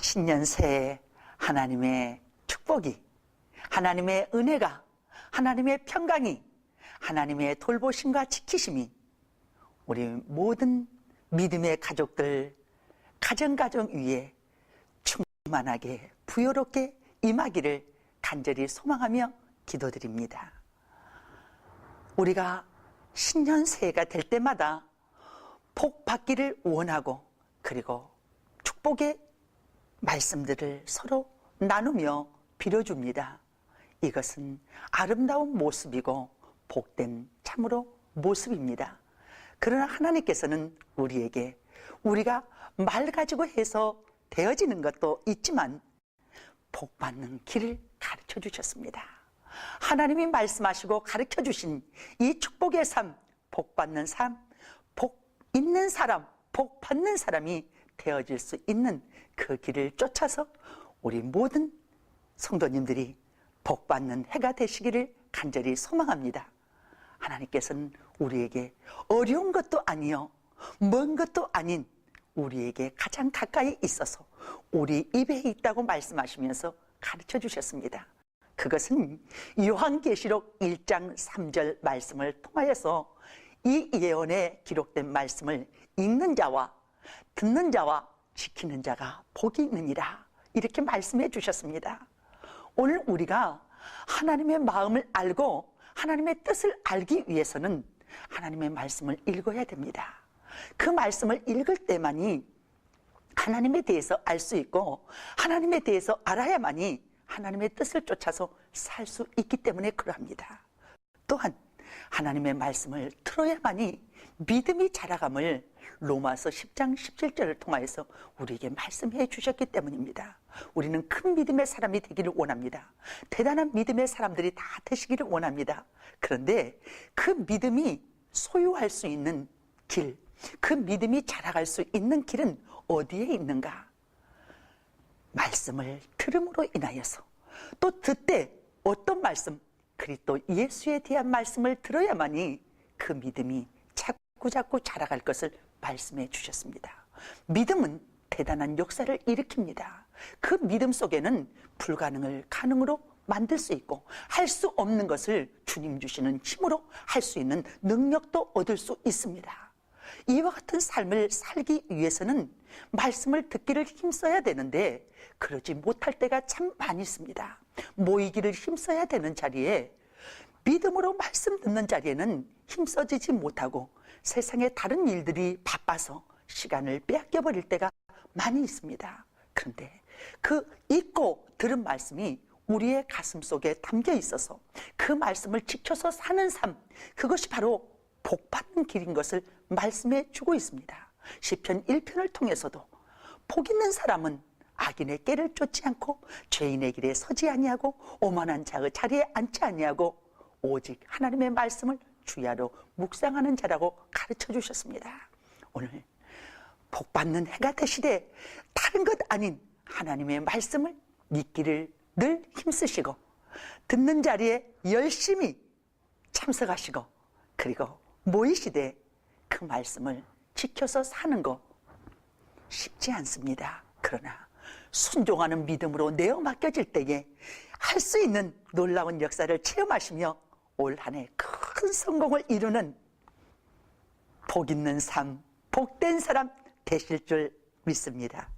신년 새해 하나님의 축복이, 하나님의 은혜가, 하나님의 평강이, 하나님의 돌보심과 지키심이 우리 모든 믿음의 가족들, 가정 위에 충만하게 부요롭게 임하기를 간절히 소망하며 기도드립니다. 우리가 신년 새해가 될 때마다 복 받기를 원하고, 그리고 축복의 말씀들을 서로 나누며 빌어줍니다. 이것은 아름다운 모습이고 복된 참으로 모습입니다. 그러나 하나님께서는 우리에게 우리가 말 가지고 해서 되어지는 것도 있지만 복 받는 길을 가르쳐 주셨습니다. 하나님이 말씀하시고 가르쳐 주신 이 축복의 삶, 복 받는 삶, 복 있는 사람, 복 받는 사람이 되어질 수 있는 그 길을 쫓아서 우리 모든 성도님들이 복 받는 해가 되시기를 간절히 소망합니다. 하나님께서는 우리에게 어려운 것도 아니요, 먼 것도 아닌 우리에게 가장 가까이 있어서 우리 입에 있다고 말씀하시면서 가르쳐 주셨습니다. 그것은 요한계시록 1장 3절 말씀을 통하여서 이 예언에 기록된 말씀을 읽는 자와 듣는 자와 지키는 자가 복이 있느니라, 이렇게 말씀해 주셨습니다. 오늘 우리가 하나님의 마음을 알고 하나님의 뜻을 알기 위해서는 하나님의 말씀을 읽어야 됩니다. 그 말씀을 읽을 때만이 하나님에 대해서 알 수 있고, 하나님에 대해서 알아야만이 하나님의 뜻을 쫓아서 살 수 있기 때문에 그러합니다. 또한 하나님의 말씀을 들어야만이 믿음이 자라감을 로마서 10장 17절을 통하여서 우리에게 말씀해 주셨기 때문입니다. 우리는 큰 믿음의 사람이 되기를 원합니다. 대단한 믿음의 사람들이 다 되시기를 원합니다. 그런데 그 믿음이 소유할 수 있는 길, 그 믿음이 자라갈 수 있는 길은 어디에 있는가? 말씀을 들음으로 인하여서, 또 듣되 어떤 말씀, 그리스도 예수에 대한 말씀을 들어야만이 그 믿음이 자꾸 자라갈 것을 말씀해 주셨습니다. 믿음은 대단한 역사를 일으킵니다. 그 믿음 속에는 불가능을 가능으로 만들 수 있고, 할 수 없는 것을 주님 주시는 힘으로 할 수 있는 능력도 얻을 수 있습니다. 이와 같은 삶을 살기 위해서는 말씀을 듣기를 힘써야 되는데 그러지 못할 때가 참 많이 있습니다. 모이기를 힘써야 되는 자리에, 믿음으로 말씀 듣는 자리에는 힘써지지 못하고 세상의 다른 일들이 바빠서 시간을 빼앗겨 버릴 때가 많이 있습니다. 그런데 그 읽고 들은 말씀이 우리의 가슴 속에 담겨 있어서 그 말씀을 지켜서 사는 삶, 그것이 바로 복받는 길인 것을 말씀해 주고 있습니다. 시편 1편을 통해서도 복 있는 사람은 악인의 꾀를 쫓지 않고 죄인의 길에 서지 아니하고 오만한 자의 자리에 앉지 아니하고 오직 하나님의 말씀을 주야로 묵상하는 자라고 가르쳐 주셨습니다. 오늘 복받는 해가 되시되 다른 것 아닌 하나님의 말씀을 믿기를 늘 힘쓰시고, 듣는 자리에 열심히 참석하시고, 그리고 모이시되 그 말씀을 지켜서 사는 거 쉽지 않습니다. 그러나 순종하는 믿음으로 내어 맡겨질 때에 할 수 있는 놀라운 역사를 체험하시며 올 한 해 큰 성공을 이루는 복 있는 삶, 복된 사람 되실 줄 믿습니다.